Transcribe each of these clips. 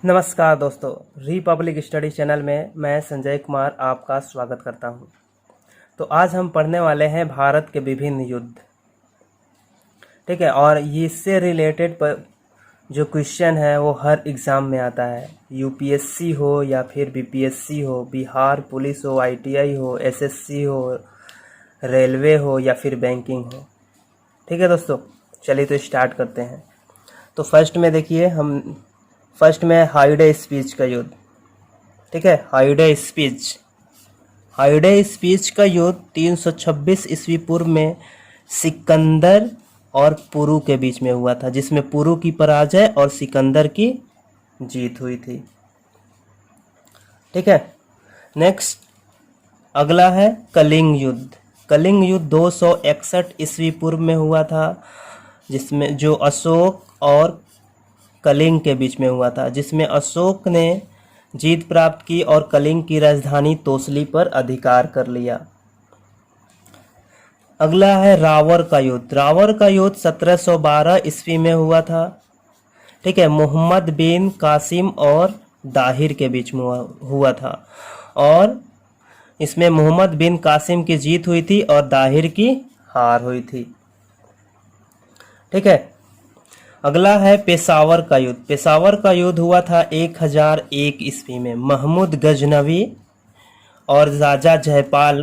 नमस्कार दोस्तों, Republic study channel में मैं संजय कुमार आपका स्वागत करता हूं। तो आज हम पढ़ने वाले हैं भारत के विभिन्न युद्ध। ठीक है, और ये इससे रिलेटेड जो क्वेश्चन है वो हर एग्ज़ाम में आता है। यूपीएससी हो या फिर बीपीएससी हो, बिहार पुलिस हो, आईटीआई हो, एसएससी हो, रेलवे हो या फिर बैंकिंग हो। ठीक है दोस्तों, चलिए तो स्टार्ट करते हैं। तो फर्स्ट में हाइडे स्पीच का युद्ध। ठीक है, हाइडे स्पीच का युद्ध 326 ईस्वी पूर्व में सिकंदर और पुरु के बीच में हुआ था, जिसमें पुरु की पराजय और सिकंदर की जीत हुई थी। ठीक है, नेक्स्ट अगला है कलिंग युद्ध। कलिंग युद्ध 261 ईस्वी पूर्व में हुआ था, जिसमें जो अशोक और कलिंग के बीच में हुआ था, जिसमें अशोक ने जीत प्राप्त की और कलिंग की राजधानी तोसली पर अधिकार कर लिया। अगला है रावर का युद्ध। रावर का युद्ध 1712 ईस्वी में हुआ था। ठीक है, मोहम्मद बिन कासिम और दाहिर के बीच में हुआ था, और इसमें मोहम्मद बिन कासिम की जीत हुई थी और दाहिर की हार हुई थी। ठीक है, अगला है पेशावर का युद्ध। पेशावर का युद्ध हुआ था 1001 ईस्वी में महमूद गजनवी और राजा जयपाल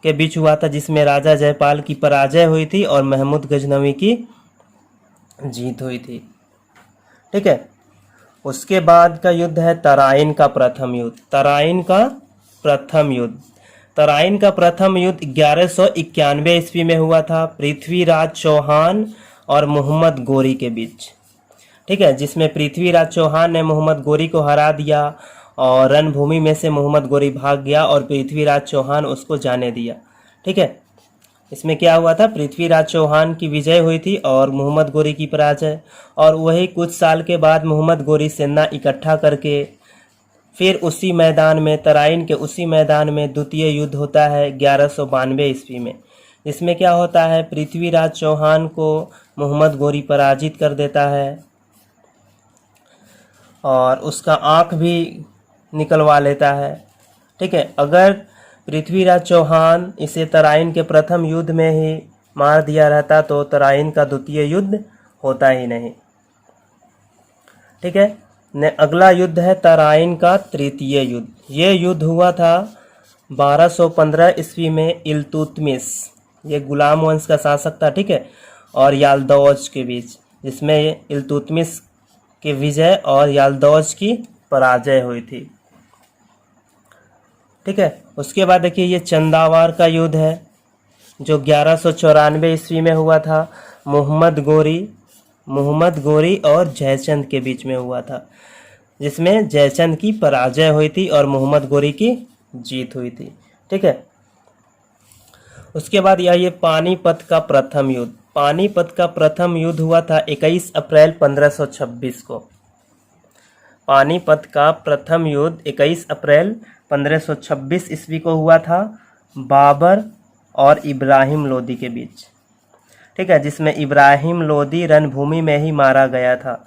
के बीच हुआ था, जिसमें राजा जयपाल की पराजय हुई थी और महमूद गजनवी की जीत हुई थी। ठीक है, उसके बाद का युद्ध है तराइन का प्रथम युद्ध। तराइन का प्रथम युद्ध 1191 ईस्वी में हुआ था, पृथ्वीराज चौहान और मोहम्मद गोरी के बीच। ठीक है, जिसमें पृथ्वीराज चौहान ने मोहम्मद गोरी को हरा दिया और रणभूमि में से मोहम्मद गोरी भाग गया और पृथ्वीराज चौहान उसको जाने दिया। ठीक है, इसमें क्या हुआ था, पृथ्वीराज चौहान की विजय हुई थी और मोहम्मद गोरी की पराजय। और वही कुछ साल के बाद मोहम्मद गोरी सेना इकट्ठा करके फिर उसी मैदान में, तराइन के उसी मैदान में द्वितीय युद्ध होता है 1192 ईस्वी में। इसमें क्या होता है, पृथ्वीराज चौहान को मोहम्मद गोरी पराजित कर देता है और उसका आँख भी निकलवा लेता है। ठीक है, अगर पृथ्वीराज चौहान इसे तराइन के प्रथम युद्ध में ही मार दिया रहता तो तराइन का द्वितीय युद्ध होता ही नहीं। ठीक है, अगला युद्ध है तराइन का तृतीय युद्ध। ये युद्ध हुआ था 1215 ईस्वी में इल्तुतमिश, ये गुलाम वंश का शासक था। ठीक है, और याल्दौज के बीच, जिसमें इल्तुतमिश की विजय और याल्दौज की पराजय हुई थी। ठीक है, उसके बाद देखिए ये चंदावार का युद्ध है जो 1194 ईस्वी में हुआ था, मोहम्मद गोरी और जयचंद के बीच में हुआ था, जिसमें जयचंद की पराजय हुई थी और मोहम्मद गोरी की जीत हुई थी। ठीक है, उसके बाद ये पानीपत का प्रथम युद्ध। पानीपत का प्रथम युद्ध हुआ था 21 अप्रैल 1526 को। पानीपत का प्रथम युद्ध 21 अप्रैल 1526 ईस्वी को हुआ था, बाबर और इब्राहिम लोदी के बीच। ठीक है, जिसमें इब्राहिम लोदी रणभूमि में ही मारा गया था।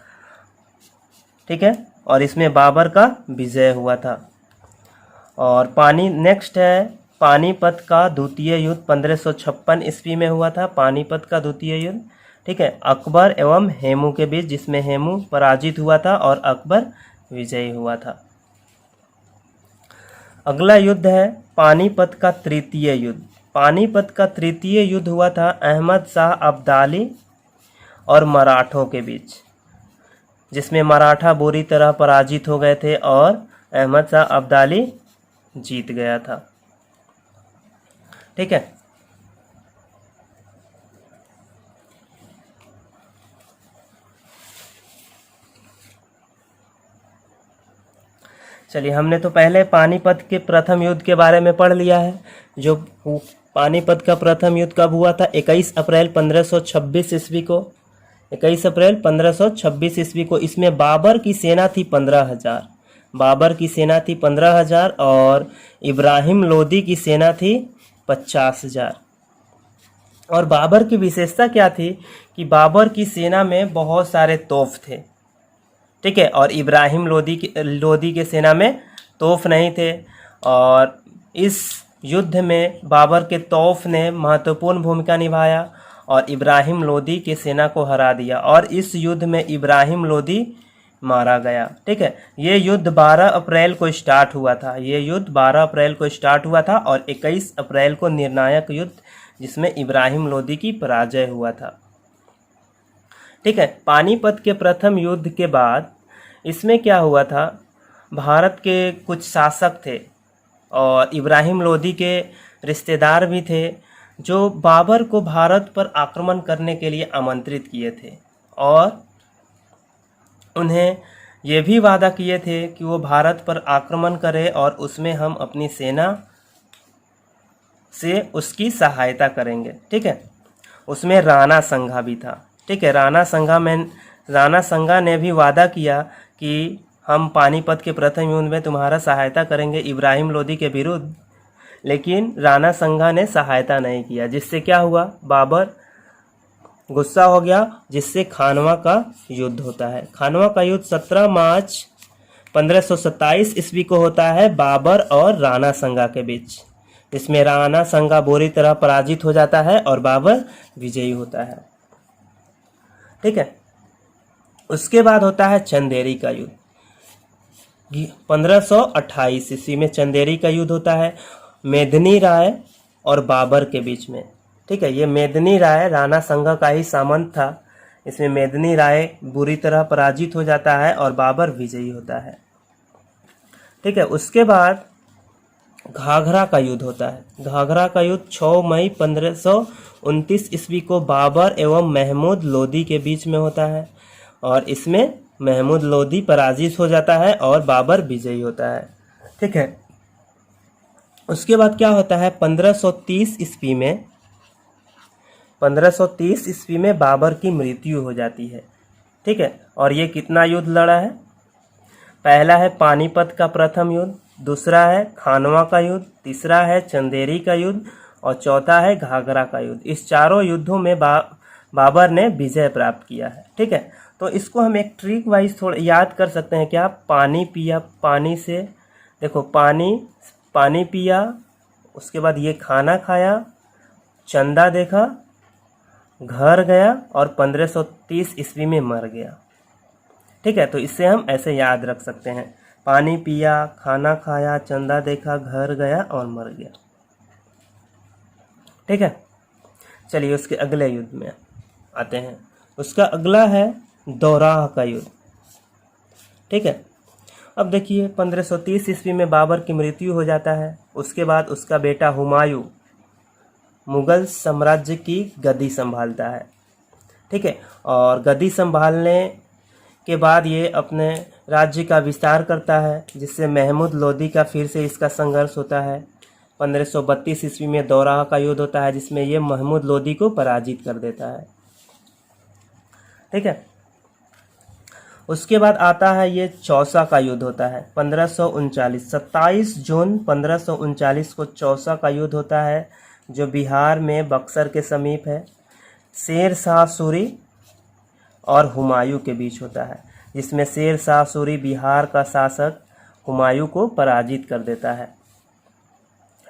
ठीक है, और इसमें बाबर का विजय हुआ था। और नेक्स्ट है पानीपत का द्वितीय युद्ध 1556 ईस्वी में हुआ था, पानीपत का द्वितीय युद्ध। ठीक है, अकबर एवं हेमू के बीच, जिसमें हेमू पराजित हुआ था और अकबर विजयी हुआ था। अगला युद्ध है पानीपत का तृतीय युद्ध। पानीपत का तृतीय युद्ध हुआ था अहमद शाह अब्दाली और मराठों के बीच, जिसमें मराठा बुरी तरह पराजित हो गए थे और अहमद शाह अब्दाली जीत गया था। ठीक है, चलिए हमने तो पहले पानीपत के प्रथम युद्ध के बारे में पढ़ लिया है। जो पानीपत का प्रथम युद्ध कब हुआ था, 21 अप्रैल 1526 ईस्वी को। 21 अप्रैल 1526 ईस्वी को। इसमें बाबर की सेना थी 15,000 और इब्राहिम लोदी की सेना थी 50,000। और बाबर की विशेषता क्या थी कि बाबर की सेना में बहुत सारे तोप थे। ठीक है। और इब्राहिम लोदी के सेना में तोफ नहीं थे, और इस युद्ध में बाबर के तौफ ने महत्वपूर्ण भूमिका निभाया और इब्राहिम लोदी की सेना को हरा दिया, और इस युद्ध में इब्राहिम लोदी मारा गया। ठीक है। ये युद्ध 12 अप्रैल को स्टार्ट हुआ था। ये युद्ध 12 अप्रैल को स्टार्ट हुआ था और 21 अप्रैल को निर्णायक युद्ध, जिसमें इब्राहिम लोदी की पराजय हुआ था। ठीक है। पानीपत के प्रथम युद्ध के बाद इसमें क्या हुआ था, भारत के कुछ शासक थे और इब्राहिम लोदी के रिश्तेदार भी थे, जो बाबर को भारत पर आक्रमण करने के लिए आमंत्रित किए थे, और उन्हें ये भी वादा किए थे कि वो भारत पर आक्रमण करे और उसमें हम अपनी सेना से उसकी सहायता करेंगे। ठीक है। उसमें राणा संघा भी था। ठीक है। राणा संघा ने भी वादा किया कि हम पानीपत के प्रथम युद्ध में तुम्हारा सहायता करेंगे इब्राहिम लोदी के विरुद्ध, लेकिन राणा संघा ने सहायता नहीं किया, जिससे क्या हुआ, बाबर गुस्सा हो गया, जिससे खानवा का युद्ध होता है। खानवा का युद्ध 17 मार्च 1527 ईस्वी को होता है बाबर और राणा संघा के बीच। इसमें राणा संघा बुरी तरह पराजित हो जाता है और बाबर विजयी होता है। ठीक है। उसके बाद होता है चंदेरी का युद्ध। 1528 ईस्वी में चंदेरी का युद्ध होता है मेदिनी राय और बाबर के बीच में। ठीक है। ये मेदिनी राय राणा संघा का ही सामंत था। इसमें मेदिनी राय बुरी तरह पराजित हो जाता है और बाबर विजयी होता है। ठीक है। उसके बाद घाघरा का युद्ध होता है। घाघरा का युद्ध 6 मई 1529 ईस्वी को बाबर एवं महमूद लोदी के बीच में होता है, और इसमें महमूद लोदी पराजित हो जाता है और बाबर विजयी होता है। ठीक है। उसके बाद क्या होता है, 1530 ईस्वी में बाबर की मृत्यु हो जाती है। ठीक है। और ये कितना युद्ध लड़ा है, पहला है पानीपत का प्रथम युद्ध, दूसरा है खानवा का युद्ध, तीसरा है चंदेरी का युद्ध और चौथा है घाघरा का युद्ध। इस चारों युद्धों में बाबर ने विजय प्राप्त किया है। ठीक है। तो इसको हम एक ट्रिक वाइज थोड़ा याद कर सकते हैं। क्या, पानी पिया, पानी से देखो, पानी पिया, उसके बाद ये खाना खाया, चंदा देखा, घर गया और 1530 ईस्वी में मर गया। ठीक है। तो इससे हम ऐसे याद रख सकते हैं, पानी पिया, खाना खाया, चंदा देखा, घर गया और मर गया। ठीक है। चलिए उसके अगले युद्ध में आते हैं। उसका अगला है दोराह का युद्ध। ठीक है। अब देखिए 1530 ईस्वी में बाबर की मृत्यु हो जाता है। उसके बाद उसका बेटा हुमायूं मुगल साम्राज्य की गद्दी संभालता है। ठीक है। और गद्दी संभालने के बाद ये अपने राज्य का विस्तार करता है, जिससे महमूद लोदी का फिर से इसका संघर्ष होता है। 1532 ईस्वी में दोराह का युद्ध होता है, जिसमें ये महमूद लोदी को पराजित कर देता है। ठीक है। उसके बाद आता है ये चौसा का युद्ध होता है 1539। 27 जून 1539 को चौसा का युद्ध होता है, जो बिहार में बक्सर के समीप है। शेर शाह सूरी और हुमायूं के बीच होता है, जिसमें शेर शाह सूरी बिहार का शासक हुमायूं को पराजित कर देता है।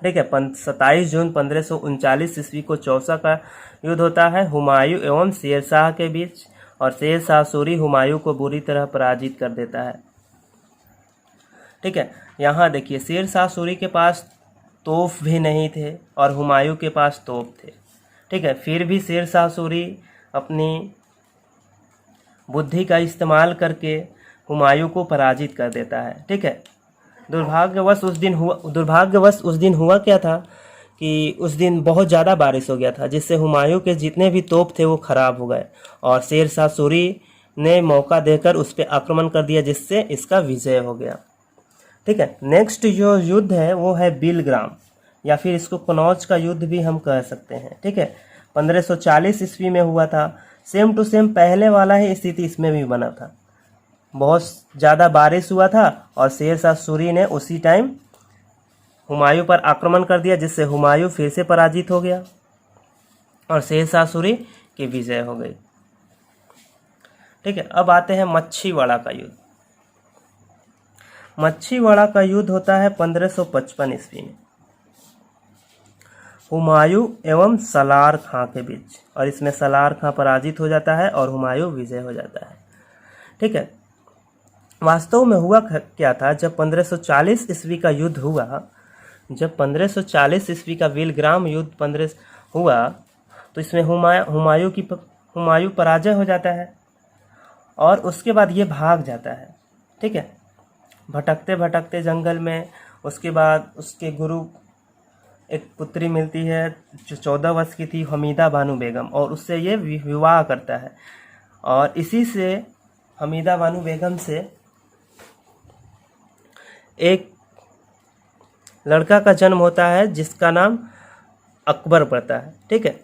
ठीक है। 27 जून 1539 ईस्वी को चौसा का युद्ध होता है हुमायूं एवं शेर शाह के बीच, और शेर शाह सूरी हुमायूं को बुरी तरह पराजित कर देता है। ठीक है। यहाँ देखिए, शेर शाह सूरी के पास तोप भी नहीं थे और हुमायूं के पास तोप थे। ठीक है। फिर भी शेर शाह सूरी अपनी बुद्धि का इस्तेमाल करके हुमायूं को पराजित कर देता है। ठीक है। दुर्भाग्यवश उस दिन हुआ क्या था कि उस दिन बहुत ज़्यादा बारिश हो गया था, जिससे हुमायूं के जितने भी तोप थे वो खराब हो गए, और शेर शाह सूरी ने मौका देकर उस पर आक्रमण कर दिया, जिससे इसका विजय हो गया। ठीक है। नेक्स्ट जो युद्ध है वो है बिलग्राम, या फिर इसको कनौज का युद्ध भी हम कह सकते हैं। ठीक है। 1540 ईस्वी में हुआ था। सेम टू सेम पहले वाला ही स्थिति इसमें भी बना था। बहुत ज़्यादा बारिश हुआ था और शेर शाह सूरी ने उसी टाइम हुमायूं पर आक्रमण कर दिया, जिससे हुमायूं फिर से पराजित हो गया और शेर शाह सूरी की विजय हो गई। ठीक है। अब आते हैं मच्छीवाड़ा का युद्ध। मच्छीवाड़ा का युद्ध होता है 1555 ईस्वी में हुमायूं एवं सलार खां के बीच, और इसमें सलार खां पराजित हो जाता है और हुमायूं विजय हो जाता है। ठीक है, वास्तव में हुआ क्या था, जब 1540 ईस्वी का युद्ध हुआ, जब 1540 ईस्वी का विलग्राम युद्ध 15 हुआ, तो इसमें हुमायूं पराजय हो जाता है और उसके बाद ये भाग जाता है। ठीक है, भटकते भटकते जंगल में, उसके बाद उसके गुरु एक पुत्री मिलती है जो 14 वर्ष की थी, हमीदा बानो बेगम, और उससे ये विवाह करता है, और इसी से हमीदा बानो बेगम से एक लड़का का जन्म होता है जिसका नाम अकबर पड़ता है। ठीक है,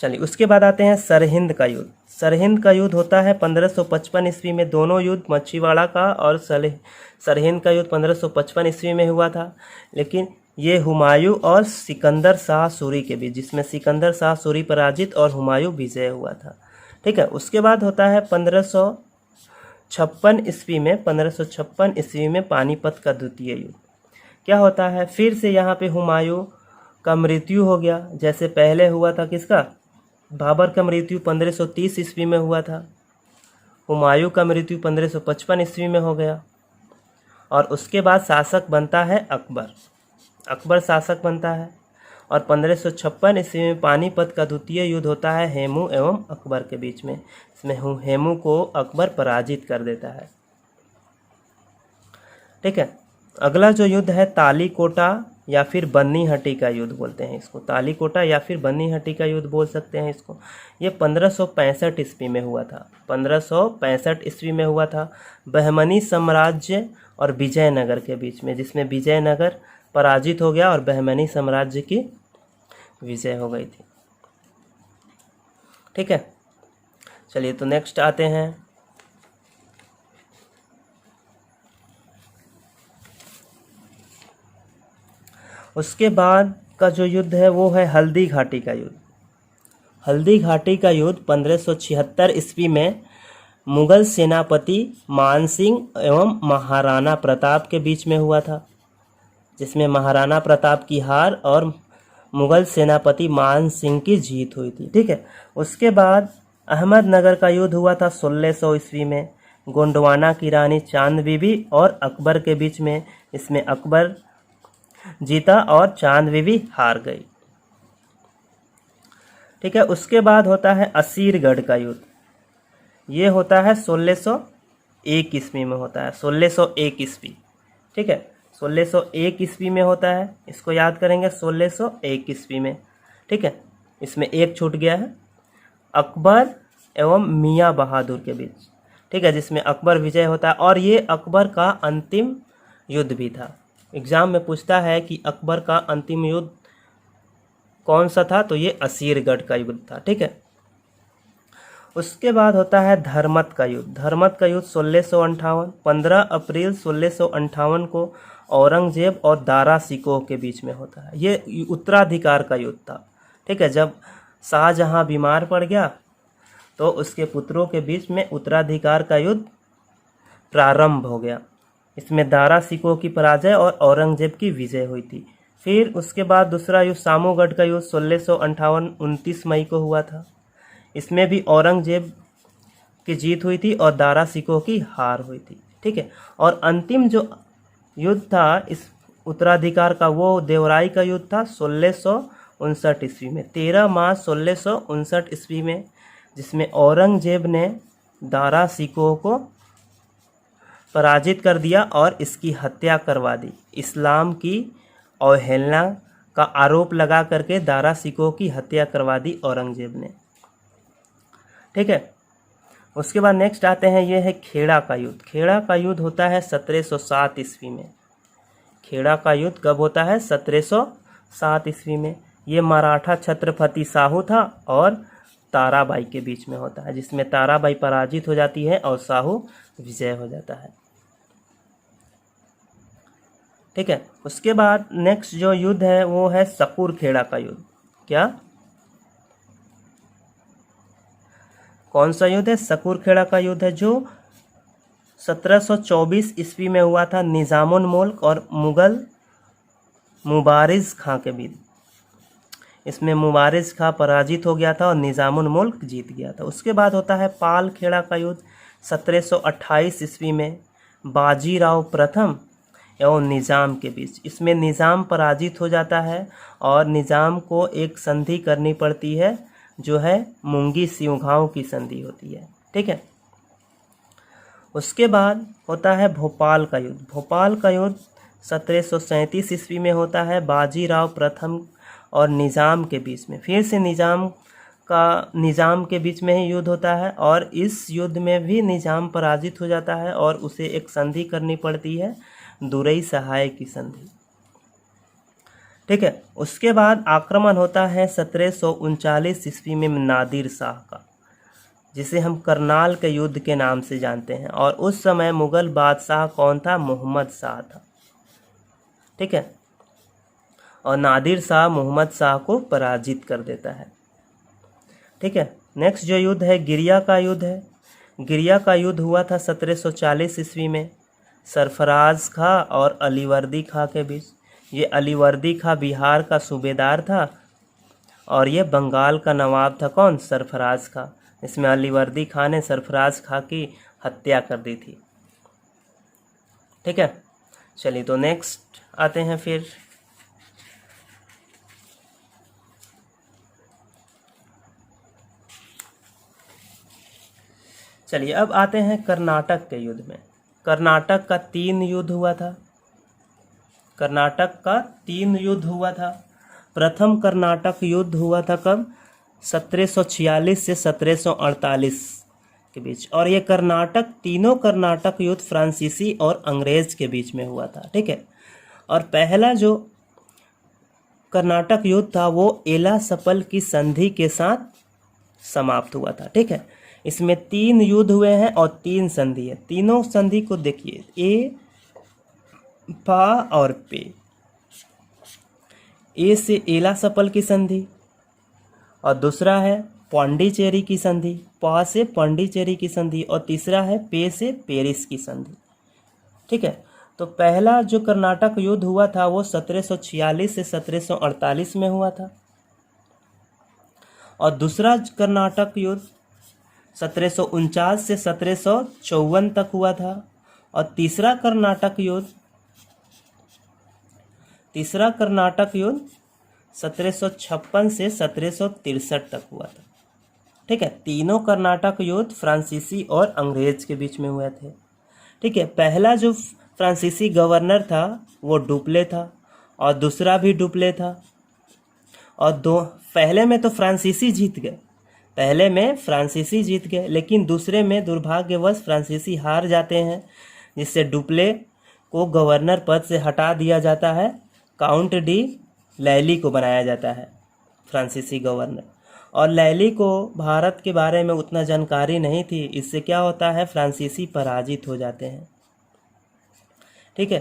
चलिए उसके बाद आते हैं सरहिंद का युद्ध। सरहिंद का युद्ध होता है 1555 ईस्वी में। दोनों युद्ध, मच्छीवाड़ा का और सरहिंद का युद्ध 1555 ईस्वी में हुआ था, लेकिन ये हुमायूं और सिकंदर शाह सूरी के बीच, जिसमें सिकंदर शाह सूरी पराजित और हुमायूं विजय हुआ था। ठीक है, उसके बाद होता है 1556 ईस्वी में, 1556 ईस्वी में पानीपत का द्वितीय युद्ध। क्या होता है, फिर से यहाँ पे हुमायूं का मृत्यु हो गया, जैसे पहले हुआ था किसका, बाबर का मृत्यु 1530 ईस्वी में हुआ था, हुमायूं का मृत्यु 1555 ईस्वी में हो गया, और उसके बाद शासक बनता है अकबर। अकबर शासक बनता है, और 1556 ईस्वी में पानीपत का द्वितीय युद्ध होता है हेमू एवं अकबर के बीच में। इसमें हेमू को अकबर पराजित कर देता है। ठीक है, अगला जो युद्ध है तालीकोटा या फिर बन्नीहट्टी का युद्ध बोलते हैं इसको, तालीकोटा या फिर बन्नीहट्टी का युद्ध बोल सकते हैं इसको। ये 1565 ईस्वी में हुआ था, 1565 ईस्वी में हुआ था, बहमनी साम्राज्य और विजयनगर के बीच में, जिसमें विजयनगर पराजित हो गया और बहमनी साम्राज्य की विजय हो गई थी। ठीक है, चलिए तो नेक्स्ट आते हैं उसके बाद का जो युद्ध है वो है हल्दी घाटी का युद्ध। हल्दी घाटी का युद्ध 1576 ईस्वी में मुगल सेनापति मान सिंह एवं महाराणा प्रताप के बीच में हुआ था, जिसमें महाराणा प्रताप की हार और मुगल सेनापति मान सिंह की जीत हुई थी। ठीक है, उसके बाद अहमदनगर का युद्ध हुआ था 1600 ईस्वी में, गोंडवाना की रानी चांद बीबी और अकबर के बीच में। इसमें अकबर जीता और चांद बीबी हार गई। ठीक है, उसके बाद होता है असीरगढ़ का युद्ध। ये होता है 1601 ईस्वी में होता है, 1601 ईस्वी। ठीक है, 1601 ईस्वी में होता है, इसको याद करेंगे 1601 ईस्वी में। ठीक है, इसमें एक छूट गया है, अकबर एवं मियाँ बहादुर के बीच। ठीक है, जिसमें अकबर विजय होता है, और ये अकबर का अंतिम युद्ध भी था। एग्जाम में पूछता है कि अकबर का अंतिम युद्ध कौन सा था, तो ये असीरगढ़ का युद्ध था। ठीक है, उसके बाद होता है धर्मत का युद्ध। धर्मत का युद्ध 1658, 15 अप्रैल 1658 को औरंगजेब और दारा सिकोह के बीच में होता है। ये उत्तराधिकार का युद्ध था। ठीक है, जब शाहजहां बीमार पड़ गया तो उसके पुत्रों के बीच में उत्तराधिकार का युद्ध प्रारंभ हो गया। इसमें दारा सिकोह की पराजय और औरंगजेब की विजय हुई थी। फिर उसके बाद दूसरा युद्ध सामूगढ़ का युद्ध 1658 29 मई को हुआ था। इसमें भी औरंगजेब की जीत हुई थी और दारा सिकोह की हार हुई थी। ठीक है, और अंतिम जो युद्ध था इस उत्तराधिकार का, वो देवराई का युद्ध था 1659 ईस्वी में, 13 मार्च 1659 ईस्वी में, जिसमें औरंगजेब ने दारा सिकोह को पराजित कर दिया और इसकी हत्या करवा दी। इस्लाम की अवहेलना का आरोप लगा करके दारा सिकोह की हत्या करवा दी औरंगजेब ने। ठीक है, उसके बाद नेक्स्ट आते हैं, ये है खेड़ा का युद्ध। खेड़ा का युद्ध होता है 1707 ईस्वी में। खेड़ा का युद्ध कब होता है? 1707 ईस्वी में। ये मराठा छत्रपति साहू था और ताराबाई के बीच में होता है, जिसमें ताराबाई पराजित हो जाती है और साहू विजय हो जाता है। ठीक है, उसके बाद नेक्स्ट जो युद्ध है वो है सकूरखेड़ा का युद्ध। क्या, कौन सा युद्ध है? सकूरखेड़ा का युद्ध है, जो 1724 ईस्वी में हुआ था निज़ामुल मुल्क और मुगल मुबारिज़ खां के बीच। इसमें मुबारिज़ खां पराजित हो गया था और निज़ामुल मुल्क जीत गया था। उसके बाद होता है पाल खेड़ा का युद्ध 1728 ईस्वी में बाजीराव प्रथम एवं निज़ाम के बीच। इसमें निज़ाम पराजित हो जाता है और निज़ाम को एक संधि करनी पड़ती है जो है मुंगी सिंघाव की संधि होती है। ठीक है। उसके बाद होता है भोपाल का युद्ध। भोपाल का युद्ध 1737 ईस्वी में होता है बाजीराव प्रथम और निज़ाम के बीच में। फिर से निज़ाम के बीच में ही युद्ध होता है और इस युद्ध में भी निज़ाम पराजित हो जाता है और उसे एक संधि करनी पड़ती है, दुरई सहाय की संधि। ठीक है। उसके बाद आक्रमण होता है 1739 ईस्वी में नादिर शाह का, जिसे हम करनाल के युद्ध के नाम से जानते हैं। और उस समय मुगल बादशाह कौन था? मोहम्मद शाह था। ठीक है। और नादिर शाह मोहम्मद शाह को पराजित कर देता है। ठीक है। नेक्स्ट जो युद्ध है गिरिया का युद्ध है। गिरिया का युद्ध हुआ था 1740 ईस्वी में सरफराज खां और अलीवर्दी खां के बीच। ये अलीवर्दी खां बिहार का सूबेदार था और ये बंगाल का नवाब था। कौन? सरफराज खां। इसमें अलीवर्दी खां ने सरफराज खां की हत्या कर दी थी। ठीक है। चलिए तो नेक्स्ट आते हैं फिर। चलिए अब आते हैं कर्नाटक के युद्ध में। कर्नाटक का 3 युद्ध हुआ था। कर्नाटक का 3 युद्ध हुआ था। प्रथम कर्नाटक युद्ध हुआ था कब? 1746 से 1748 के बीच। और ये तीनों कर्नाटक युद्ध फ्रांसीसी और अंग्रेज के बीच में हुआ था। ठीक है। और पहला जो कर्नाटक युद्ध था वो एला सपल की संधि के साथ समाप्त हुआ था। ठीक है। इसमें 3 युद्ध हुए हैं और 3 संधि है। तीनों संधि को देखिए, ए, पा और पे। ए से एला सपल की संधि और दूसरा है पौंडीचेरी की संधि, पा से पौंडीचेरी की संधि और तीसरा है पे से पेरिस की संधि। ठीक है। तो पहला जो कर्नाटक युद्ध हुआ था वो 1746 से 1748 में हुआ था और दूसरा कर्नाटक युद्ध 1749 से 1754 तक हुआ था और तीसरा कर्नाटक युद्ध 1756 से 1763 तक हुआ था। ठीक है। तीनों कर्नाटक युद्ध फ्रांसीसी और अंग्रेज के बीच में हुए थे। ठीक है। पहला जो फ्रांसीसी गवर्नर था वो डुप्ले था और दूसरा भी डुप्ले था और पहले में तो फ्रांसीसी जीत गए। लेकिन दूसरे में दुर्भाग्यवश फ्रांसीसी हार जाते हैं, जिससे डुप्ले को गवर्नर पद से हटा दिया जाता है। काउंट डी लैली को बनाया जाता है फ्रांसीसी गवर्नर। और लैली को भारत के बारे में उतना जानकारी नहीं थी। इससे क्या होता है, फ्रांसीसी पराजित हो जाते हैं। ठीक है।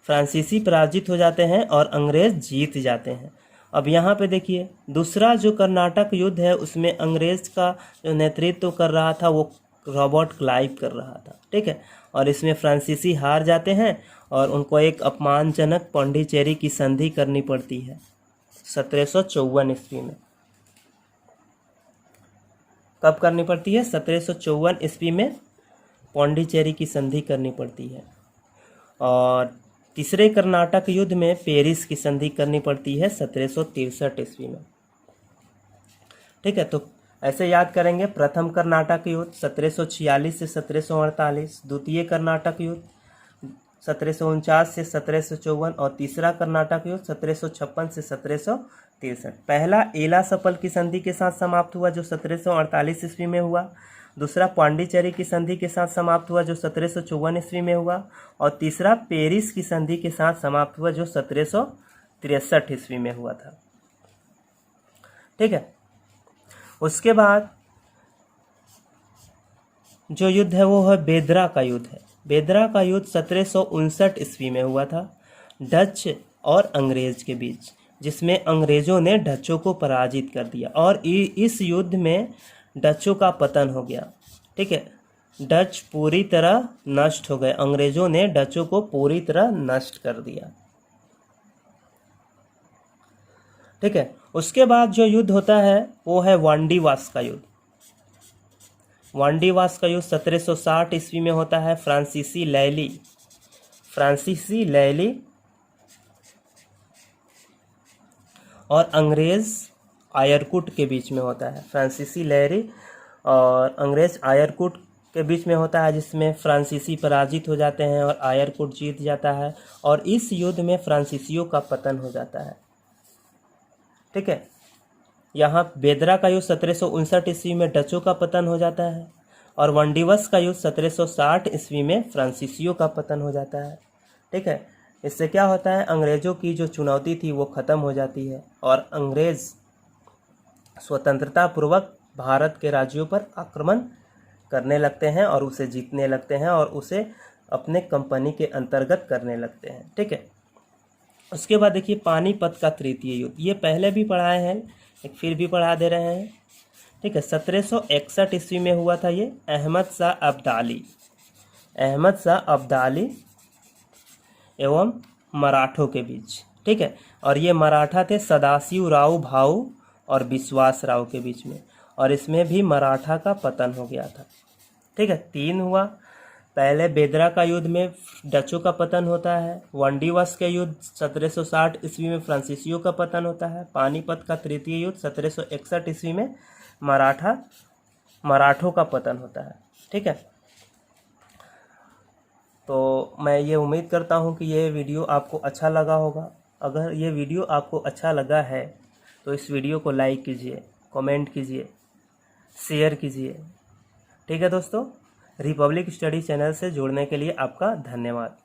फ्रांसीसी पराजित हो जाते हैं और अंग्रेज जीत जाते हैं। अब यहाँ पे देखिए दूसरा जो कर्नाटक युद्ध है उसमें अंग्रेज का जो नेतृत्व कर रहा था वो रॉबर्ट क्लाइव कर रहा था। ठीक है। और इसमें फ्रांसीसी हार जाते हैं और उनको एक अपमानजनक पौंडीचेरी की संधि करनी पड़ती है 1754 ईस्वी में। कब करनी पड़ती है? 1754 ईस्वी में पौंडीचेरी की संधि करनी पड़ती है। और तीसरे कर्नाटक युद्ध में पेरिस की संधि करनी पड़ती है 1763 ईस्वी में। ठीक है। तो ऐसे याद करेंगे। प्रथम कर्नाटक युद्ध 1746 से 1748, द्वितीय कर्नाटक युद्ध 1749 से 1754 और तीसरा कर्नाटक युद्ध 1756 से 1763। पहला एला सपल की संधि के साथ समाप्त हुआ जो 1748 ईस्वी में हुआ। दूसरा पांडिचेरी की संधि के साथ समाप्त हुआ जो 1754 ईस्वी में हुआ और तीसरा पेरिस की संधि के साथ समाप्त हुआ जो 1763 ईस्वी में हुआ था। ठीक है। उसके बाद जो युद्ध है वो है बेदरा का युद्ध है। बेदरा का युद्ध 1759 ईस्वी में हुआ था डच और अंग्रेज के बीच, जिसमें अंग्रेजों ने डचों को पराजित कर दिया और इस युद्ध में डचों का पतन हो गया। ठीक है। डच पूरी तरह नष्ट हो गए। अंग्रेजों ने डचों को पूरी तरह नष्ट कर दिया। ठीक है, उसके बाद जो युद्ध होता है वो है वांडीवास का युद्ध। वांडीवास का युद्ध 1760 ईस्वी में होता है। फ्रांसीसी लैली और अंग्रेज आयरकुट के बीच में होता है। फ्रांसीसी लैली और अंग्रेज आयरकुट के बीच में होता है, जिसमें फ्रांसीसी पराजित हो जाते हैं और आयरकुट जीत जाता है। और इस युद्ध में फ्रांसीसियों का पतन हो जाता है। ठीक है, यहाँ बेदरा का युद्ध 1759 ईस्वी में डचों का पतन हो जाता है और वांडीवास का युद्ध 1760 ईस्वी में फ्रांसीसियों का पतन हो जाता है। ठीक है, इससे क्या होता है, अंग्रेजों की जो चुनौती थी वो खत्म हो जाती है और अंग्रेज स्वतंत्रता पूर्वक भारत के राज्यों पर आक्रमण करने लगते हैं और उसे जीतने लगते हैं और उसे अपने कंपनी के अंतर्गत करने लगते हैं। ठीक है, उसके बाद देखिए पानीपत का तृतीय युद्ध। ये पहले भी पढ़ाए हैं, एक फिर भी पढ़ा दे रहे हैं। ठीक है, 1761 ईस्वी में हुआ था ये। अहमद शाह अब्दाली एवं मराठों के बीच। ठीक है, और ये मराठा थे सदाशिव राव भाऊ और विश्वास राव के बीच में, और इसमें भी मराठा का पतन हो गया था। ठीक है, 3 हुआ। पहले बेदरा का युद्ध में डचों का पतन होता है। वांडीवास के युद्ध 1760 ईस्वी में फ्रांसीसियों का पतन होता है। पानीपत का तृतीय युद्ध 1761 ईस्वी में मराठों का पतन होता है। ठीक है, तो मैं ये उम्मीद करता हूँ कि ये वीडियो आपको अच्छा लगा होगा। अगर ये वीडियो आपको अच्छा लगा है तो इस वीडियो को लाइक कीजिए, कमेंट कीजिए, शेयर कीजिए। ठीक है दोस्तों, रिपब्लिक स्टडी चैनल से जुड़ने के लिए आपका धन्यवाद।